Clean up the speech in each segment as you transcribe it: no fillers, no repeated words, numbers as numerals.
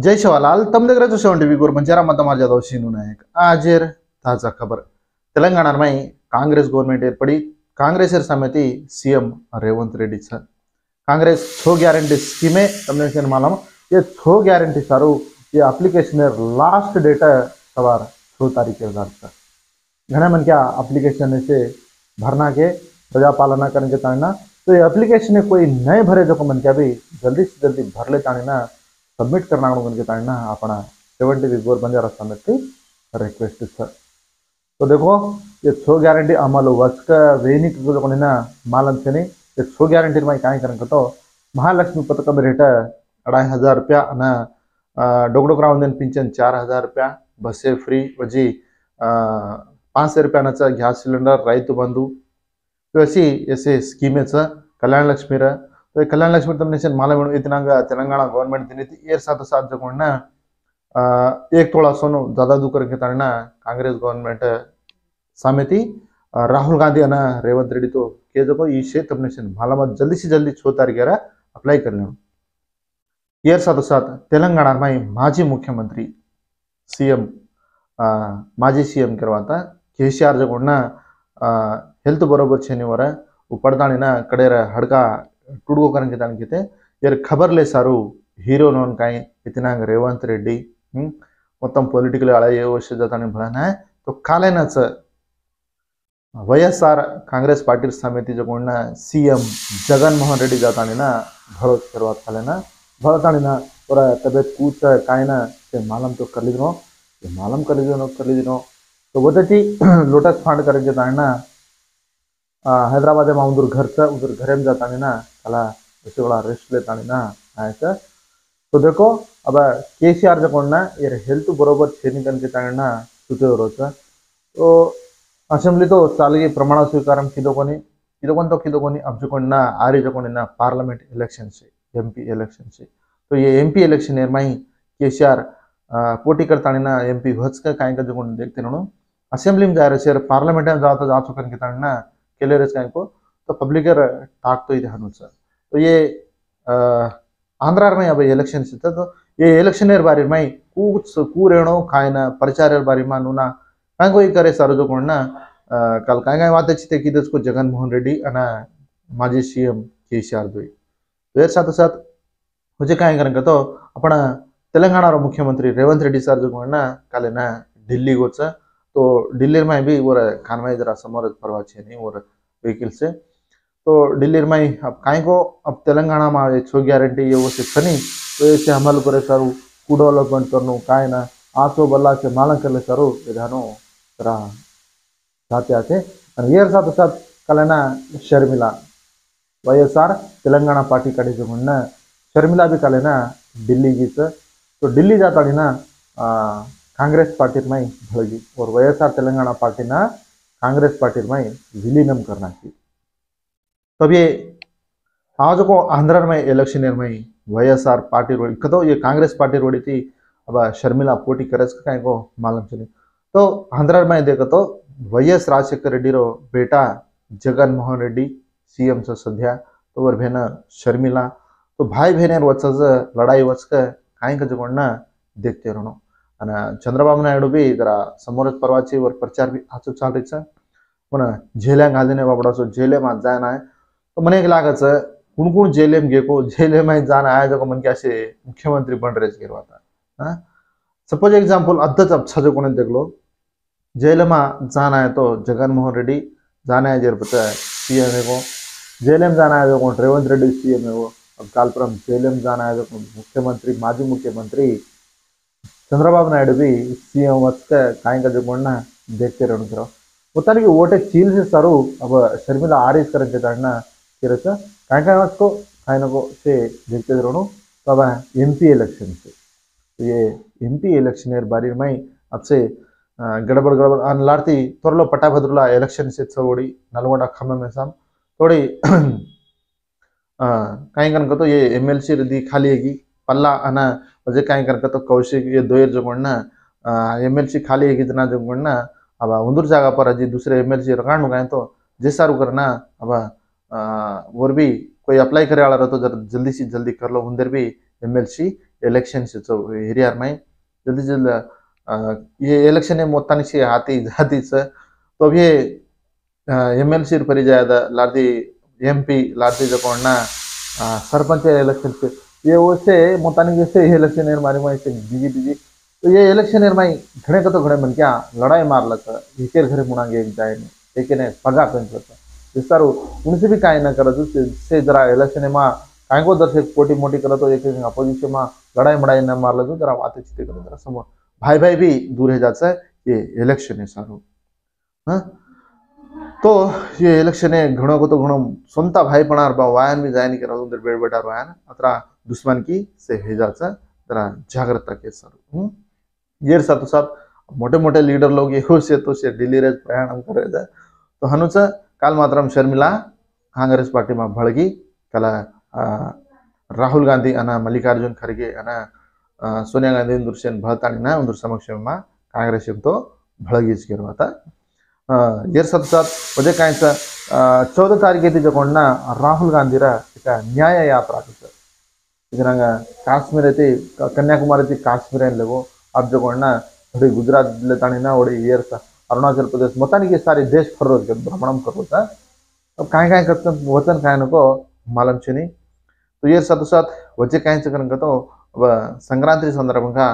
जय शिवालाल तम దగ్గర చూసే టీవీ గురు మంజారా మతమార్ జాదవ్ సీను నాయక్ ఆజర్ తాజా ఖబర్ తెలంగాణ में कांग्रेस गवर्नमेंट एर्पड़ी कांग्रेस समिति CM Revanth Reddy sir Congress 6 guarantee स्कीमें तमने मालूम ये 6 ग्यारंटी सारू ये एप्लीकेशन लास्ट डेट सवार 6 तारीख के सर घने मन क्या एप्लीकेशन से भरना के प्रजा पालना करने के ताना तो ये एप्लीकेशन कोई नए भरे जो मन क्या भी जल्दी से जल्दी भर ले ताना सबमिट करना के ताना अपना 70 गोर बंजारा समिति रिक्वेस्ट सर तो देखो ये 6 ग्यारंटी अमल वस्क वेनी मालम से ये 6 ग्यारंटी में क्या करें तो महालक्ष्मी पथकम रेट 2500 रुपया डोगडोकरा पिंचन 4000 रुपया बसे फ्री वजी 500 रुपया गैस सिलेंडर रईतु बंधु वैसी ऐसे स्कीमें कल्याण लक्ष्मी तो ये कल्याण लक्ष्मी तमने मालूम इतना तेलंगाना गवर्नमेंट दिन ईयर साथ साथ जो एक तोड़ा सोनो ज्यादा दू करके ताना कांग्रेस गवर्नमेंट समिति राहुल गांधी अना रेवंत रेड्डी तो के जो ये तमने मालूम जल्दी से जल्दी 6 तारीख अप्लाई कर लेना ईयर साथ साथ तेलंगाना में माजी मुख्यमंत्री सीएम माजी सीएम करवाता केसीआर जो हेल्थ बरोबर छेनीवर पड़ताणीना कड़े हड़का टुडगो करके ताणीते यार खबर ले सारू हीरो नोन काई इतना रेवंत रेड्डी మొత్తం పొలిటికల్ అలా ఏ वर्ष जातानी भळना है तो कालेनाच వైఎస్ఆర్ कांग्रेस पार्टी समिति जो सीएम जगनमोहन रेड्डी जातानी ना भरोस करवात कालेना भरतानी ना और तबियत पूछ कायना ते मालूम तो कर लीजिनो ये मालूम कर लीजिनो तो वजटी लोटस फंड करके ताना हैदराबाद में उधर घर में जातानी ना कला ऐसे बड़ा रेस्ट लेतानी ना ऐसा तो देखो अब केसीआर जो ये हेल्थ बरोबर छेनी के ताना सुते रोज तो असेंब्ली तो चालगी प्रमाण स्वीकार किदोकोनी अब जो आरी जो पार्लियामेंट इलेक्शन से एमपी इलेक्शन से तो ये एमपी इलेक्शन में केसीआर पोटी करता ना एमपी हज का काय का जो देखते नो असेंब्ली में जा रहे से पार्लियामेंट में जाता जा चुका के ताना केले रेस काय को तो पब्लिक टाक तो इधर सर तो ये आंध्रा में अब इलेक्शन तो ये इलेक्शन बारी में कूरेणो खायना प्रचार बारी में नूना काय कोई करे सारो जो कल काय बात अच्छी कि को जगनमोहन रेड्डी अना माजी सीएम केसीआर दो तो साथ साथ मुझे काय करेंगे तो अपना तेलंगाना मुख्यमंत्री रेवंत रेड्डी सर जो कल ना दिल्ली गोच तो दिल्ली में भी वो खानवा जरा समोर परवा नहीं और व्हीकल से तो दिल्ली में अब काय को अब तेलंगाना में 6 ग्यारंटी ये वो से खनी तो ऐसे अमल करे सारू कू डेवलपमेंट करनो काय ना आसो बल्ला से मालूम कर ले सारू विधानो तरह जाते आते और साथ साथ कल ना शर्मिला వైఎస్ఆర్ तेलंगाना पार्टी कड़े जो शर्मिला भी कल ना दिल्ली की तो दिल्ली जाता ना कांग्रेस पार्टी में भड़गी और వైఎస్ఆర్ तेलंगाना पार्टी ना कांग्रेस पार्टी में विलीनम करना की तब ये आज को आंध्र में इलेक्शन में వైఎస్ఆర్ पार्टी रोड तो ये कांग्रेस पार्टी रोडी थी अब शर्मिला पोटी करे को मालूम चली तो आंध्र में देखो तो వైఎస్ राजशेखर रेड्डी रो बेटा जगनमोहन रेड्डी सीएम से सध्या तो और बहन शर्मिला तो भाई बहन वच लड़ाई वच काय का जो देखते रहो चंद्रबाबू नायडू भी जरा समोर परवाची और प्रचार भी आचो चाल रही पुनः जेल्या घालीने बाबड़ा सो जेले में जाना है तो मन एक लागत कुण जेले में गेको जेले में जाना है जो मन के मुख्यमंत्री बन रहे गिरवाता सपोज एग्जाम्पल अद्धच अच्छा जो देख लो जेल में जाना है तो जगनमोहन रेड्डी जाना है जर पता है सीएम है को जेल में जाना है जो रेवंत रेड्डी सीएम है वो अब कालपुरम जेल में जाना है जो मुख्यमंत्री माजी मुख्यमंत्री चंद्रबाबू नायडू भी सीएम वच काय का जो देखते रहो उतना की वोटे चील से सारू अब शर्मिला आरिस करन के ताना किरच काय को खायना को से देखते रहो तो अब एमपी इलेक्शन से तो ये एमपी इलेक्शन बारी में अब से गड़बड़ लाड़ती त्वरलो पटाभद्रुला इलेक्शन से थोड़ी नलगोंडा खम्भे में साम थोड़ी काय कन तो ये एमएलसी रदी खाली है पल्ला अना वजह काय कन तो कौशिक ये दोयर जो एमएलसी खाली है जना जो अब उंदूर जगह पर अजी दूसरे एमएलसी रगाणु गए तो जैसा करना अब और भी कोई अप्लाई करे वाला रहा तो जरा जल्दी से जल्दी कर लो उधर भी एमएलसी इलेक्शन से तो हिरियर में जल्दी जल्दी ये इलेक्शन है मोतानी से हाथी जाती से तो अब ये एमएलसी परिजायदा लादी एमपी लादी जो कौन ना सरपंच इलेक्शन पे ये वैसे मोतानी जैसे इलेक्शन मारी में से बिजी बिजी तो ये इलेक्शन माई घड़े का तो घड़े मन क्या लड़ाई मार लगा एक घरे मुनागे एक जाए नहीं लेकिन पगा पेंच लगा जिस तरह उनसे भी काय ना करो से जरा इलेक्शन में काय को दर से पोटी मोटी करो तो एक अपोजिशन में लड़ाई मड़ाई न मार लो जरा बातें चीतें करो जरा समझ भाई भाई भी दूर है जाता है ये इलेक्शन है सारो हाँ तो ये इलेक्शन है घणों को तो घणों सुनता भाई पणार बा वायन भी जाए नहीं करा उधर बेड़ बेटा वायन अतरा दुश्मन की से हे जाता जरा जागृता के सारो ये साथ साथ मोटे मोटे लीडर लोग ये हो से दिल्ली रेज प्रयाण करे तो हनुच काल मात्रम शर्मिला कांग्रेस पार्टी में भड़गी कला राहुल गांधी अना मल्लिकार्जुन खड़गे अना सोनिया गांधी दुर्सेन भळताणिना उंदर समक्ष में कांग्रेस तो भळगीच गिरवाता ये साथ साथ वजह काय 14 तारीख जो कोणना राहुल गांधी रा न्याय यात्रा काश्मीर कन्याकुमारी काश्मीर लगो अब जो कोणना थोड़ी गुजरात ताणिना वोड़ी ये अरुणाचल प्रदेश मोतानी के सारे देश फर भ्रमण करो अब काय करते वचन काय नको मालूम छे तो ये साथ साथ वजह काय तो अब संक्रांति संदर्भंगा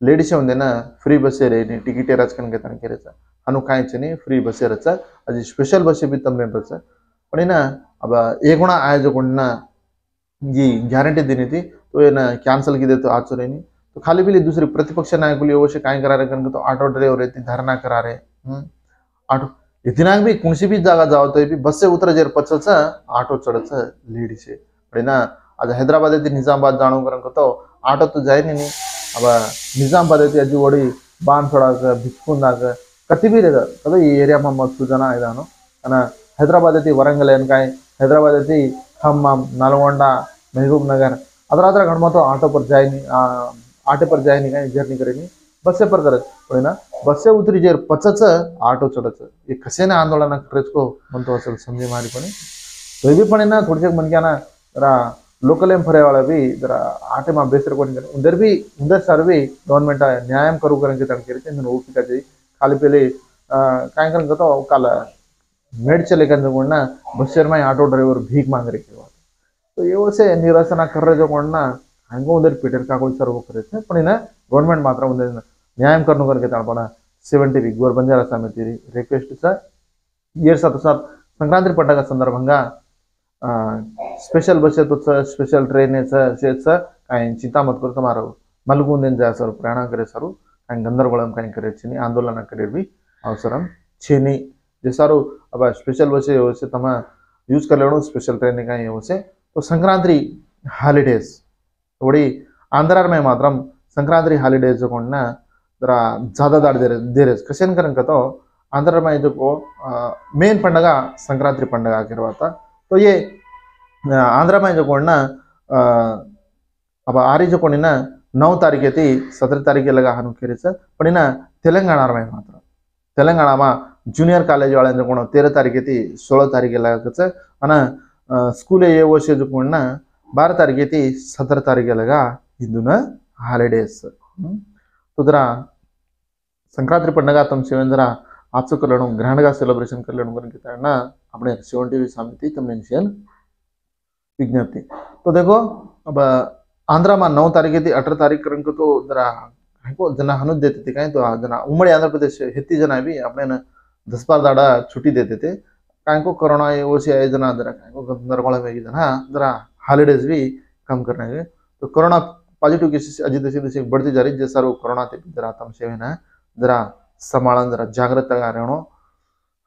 लेडीज उंदे ना फ्री बस रे टिकिटे राजकन के तन केरेचा अनु काय छे फ्री बस रचा आज स्पेशल बस भी तमने रचा पण ना अब एगुणा आयोजक ना जी ग्यारंटी देनी थी तो ये ना कैंसिल की दे तो आज नहीं तो खाली पीली दूसरी प्रतिपक्ष नायक अवश्य काय करा रहे तो ऑटो ड्राइवर रहती धरना करा रहे ऑटो इतना भी कुणसी भी जगह जाओ तो भी बस से उतर जेर पचच ऑटो चढ़च लेडीज है ना आज हैदराबाद निजामाबाद जाणो कर तो ऑटो तो जाए नहीं अब निजामाबाद अजी ओडी बानसोड़ाक भिक्कुंदाक कति भी रहता कदा ये एरिया में मस्त जना इदानो अना हैदराबाद वरंगल काय हैदराबाद खम्मम नलगोंडा महबूब नगर अदर गणमा तो ऑटो पर जाए नहीं ऑटो पर जाए नहीं जर्नी करे नहीं बस से पर करत पण ना बस से उतरी जेर पचच ऑटो चढ़च ये कसेने आंदोलन करेच को मन तो असल समझे मारी पण तो भी पण ना थोड़े मन क्या ना जरा लोकल एम फरे वाला भी जरा आटे में बेसर को उधर सर भी गवर्नमेंट न्याय करू करके तड़के ओपिका चाहिए खाली पहले काय कर तो काल मेड चले ना बस में ऑटो ड्राइवर भीख मांग रहे तो ये वैसे निरसना कर रहे जो ना हंगो उधर पीटर का कोई सर्व करे पण ना गवर्नमेंट मात्र उधर न्याय करने करके तड़पना 70 गोर बंजारा समिति रिक्वेस्ट ये साथ साथ संक्रांति पंडग संदर्भंगा स्पेशल बस तो स्पेशल ट्रेन कहीं चिंता मत करो तुम्हारा मलगुंद जाए सर प्रयाण करे सर कहीं गंदरगोलम कहीं करे छे आंदोलन करे भी अवसरम छे नहीं जे सारू अब स्पेशल बस वैसे तम यूज कर लेना स्पेशल ट्रेन कहीं वैसे तो संक्रांति हॉलीडेज थोड़ी आंध्र में मात्र संक्रांति हॉलीडेज को जरा ज्यादा दाड़ दे रहे कशन कर तो आंध्र में जो मेन पंडग संक्रांति पंडग आगिरवाता तो ये आंध्र में जो ना अब आरी जो ना 9 तारीख 17 तारीख लगा हनु खेरे पण ना तेलंगाना में मात्र तेलंगाना में जूनियर कॉलेज वाले जो 13 तारीख 16 तारीख लगा अना स्कूल ये वर्ष जो ना 12 तारीख 17 तारीख लगा हिंदू ना हॉलीडेज तो जरा संक्रांति पंडग तम सेवन जरा आज कर लेना ग्रैंड का सेलिब्रेशन कर लेना ना अपने शिवन टीवी समिति तमने विज्ञप्ति तो देखो अब आंध्र में 9 तारीख 18 तारीख तो जरा जना हनुद देते थे कहीं तो जना उमड़ी आंध्र प्रदेश हेती जना भी अपने 10-12 दाड़ा छुट्टी देते थे कहीं को कोरोना वो से आए जना जरा कहीं को गंदरगोल में जना जरा हॉलीडेज भी कम करने के तो कोरोना पॉजिटिव केसेस अजित दिवसे बढ़ती जा रही जैसा कोरोना ते जरा तम सेवेना जरा संभालन जरा जागृत रहनो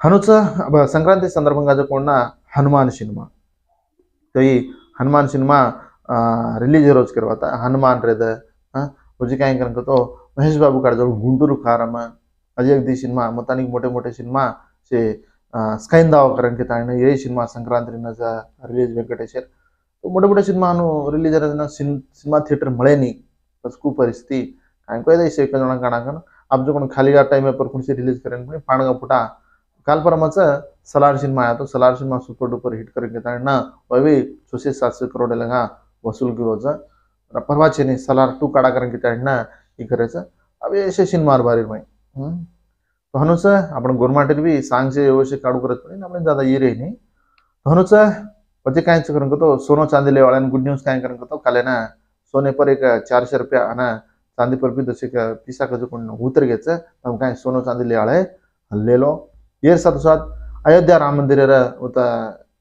हनुच अब संक्रांति संदर्भंगा जो कोणना हनुमान सिनेमा तो ये हनुमान सिनेमा रिलीज रोज करवाता हनुमान रेद मुझे क्या कर तो महेश बाबू का जो गुंटूरु कारम अजय दी सिनेमा मोतानी मोटे मोटे सिनेमा से स्कैन दाव करन के ताने ये सिनेमा संक्रांति नजा रिलीज वेंकटेश्वर तो मोटे मोटे सिनेमा रिलीज सिनेमा थिएटर मळे नहीं कसकू परिस्थिति काय को इसे एक जण काणा अब जो खाली टाइम पर कुछ रिलीज करें पाणगा फुटा काल परमाच सलार सिनेमा आया तो Salaar cinema super duper hit करके ना वह भी 600-700 करोड़ लगा वसूल की रोज परवाचे नहीं सलार टू काड़ा करन के ताड़ना ई करे छ अब ऐसे शिन मार बारी में तो हनुस आपण गोरमाटेर भी सांग से व्यवस्थित काढू करत पण आपण ज्यादा ये रे नहीं तो हनुस वजे काय करन तो सोनो चांदी ले वाला गुड न्यूज काय करन तो काले ना सोने पर एक 400 रुपया ना चांदी पर भी दस एक पिसा का जो कोण उतर गेच हम काय सोनो चांदी ले वाले ले लो ये साथ साथ अयोध्या राम मंदिर होता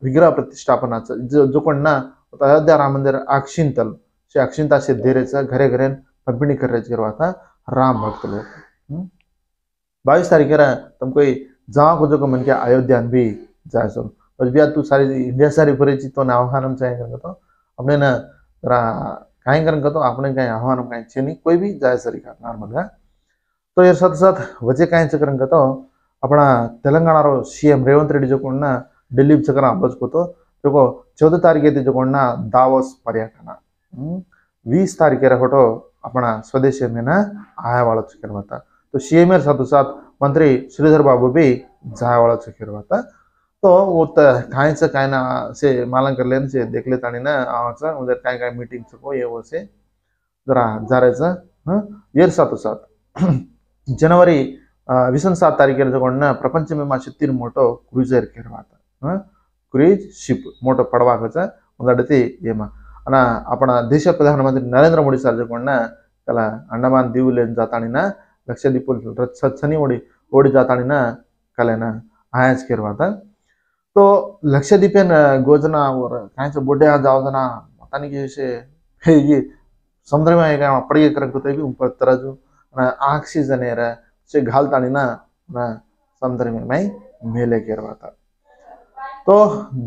विग्रह प्रतिष्ठापनाचं जो कोण ना होता अयोध्या राम मंदिर अक्षिंतल से अक्षिंता से देरेचा घरे घरे पंपिणी करायची आता राम भक्त लोग 22 तारीख तुमको जहाँ को जो मन के अयोध्या भी जाए सो बस भी तू सारी इंडिया सारी परिचित तो आह्वान चाहिए तो अपने ना जरा कहीं करन तो अपने कहीं आह्वान कहीं छे कोई भी जाए सरी का नॉर्मल का तो यार साथ साथ वजह कहीं चक्कर तो अपना तेलंगाना रो सीएम रेवंत रेड्डी जो कोण ना दिल्ली चक्कर अब्बस को तो जो 14 तारीख जो कोण ना दावोस पर्यटन 20 तारीख फोटो अपना स्वदेशी में ना आया वाला चक्कर था तो सीएम साथ साथ मंत्री श्रीधर बाबू भी जाया वाला चक्कर था तो वो काय से काय ना से मालूम कर लेने से देख लेता नहीं ना आवाज उधर काय काय मीटिंग को ये वो से जरा जा रहे ये साथ साथ जनवरी 27 तारीख जो ना प्रपंच में मासे 3 मोटो क्रूजर केरवाता क्रूज शिप मोटो पडवाकचा उदाडती येमा अना अपना देश प्रधानमंत्री नरेंद्र मोदी सर जो ना त्याला अंडमान दीव लेन जातानी ना लक्षद्वीप सनी ओडी जातानी ना कले ना आयाच केरवाता तो लक्षद्वीप गोजना और कांच बोडे जावजना बतानी के से ये समुद्र में का पड़ी कर को भी ऊपर तरजू ऑक्सीजन एरा से घालतानी ना समुद्र में मैं मेले केरवाता तो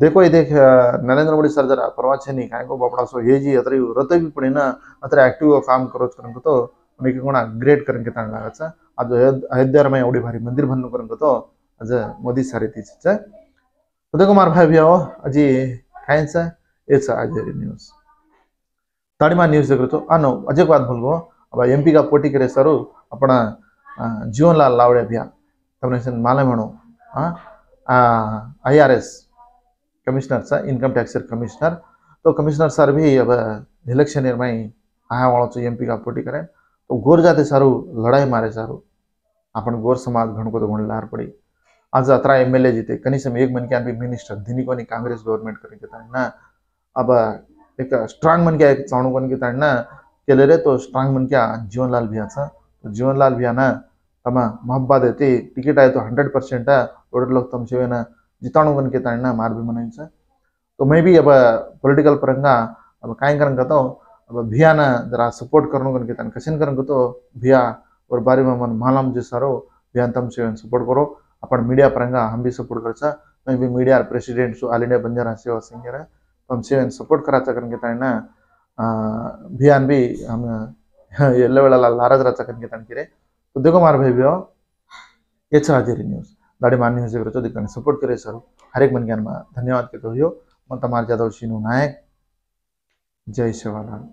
देखो ये देख नरेंद्र मोदी सर जरा परवा छे नहीं काय को बापड़ा सो ये जी अतरी रत भी पड़ी ना अतरे एक्टिव काम करो करन तो उनके कोणा ग्रेट करन के ताण लागाचा आज अयोध्या में एवढी भारी मंदिर बननु करन तो आज मोदी सारे तीच तो देखो मार भाई भैया अजी खाइन्छ एच आज न्यूज ताड़ीमा न्यूज देख तो आनो अजय बात बोलबो अब एमपी का पोटी करे सर अपना जीवनलाल लावड़े भैया तमने मालूम हणो IRS कमिश्नर सा इनकम टैक्स कमिश्नर तो कमिश्नर सर भी अब इलेक्शन में आया वालों एमपी का पोटी करे तो गोर जाते सारू लड़ाई मारे सारू अपन गोर समाज घण को तो घण लार पड़ी आज 17 MLA जीते कनीस में एक मन के मिनिस्टर दिनी को कांग्रेस गवर्नमेंट करके ना अब एक स्ट्रांग मन के चाणू बन के ना केले रे तो स्ट्रांग मन क्या जीवनलाल भैया तो जीवनलाल भैया ना तमा मोहब्बत देते टिकट आए तो 100% ओडर लोग तम से ना जिताणु बन के ना मार भी मनाइन्छ तो मैं भी अब पॉलिटिकल परंगा अब काय करन तो अब भैया ना जरा सपोर्ट करनो बन के कशन करन तो भैया और बारे में मन मालम जे सारो भैया तम से सपोर्ट करो अपन मीडिया परंगा हम भी सपोर्ट करचा मैं भी media president all India Banjara सेवा संघ रे हम से सपोर्ट कराचा करन के ना भैया भी हम एल्ला वेला लाराज राचा करन के किरे तो देखो मार भाई भैया ये हाजिरी न्यूज दाड़ी मान न्यूज करो दिक्कत सपोर्ट करे सर हर एक मन ज्ञान में धन्यवाद के कहियो मैं तमार जादव शीनू नायक जय शिवालाल।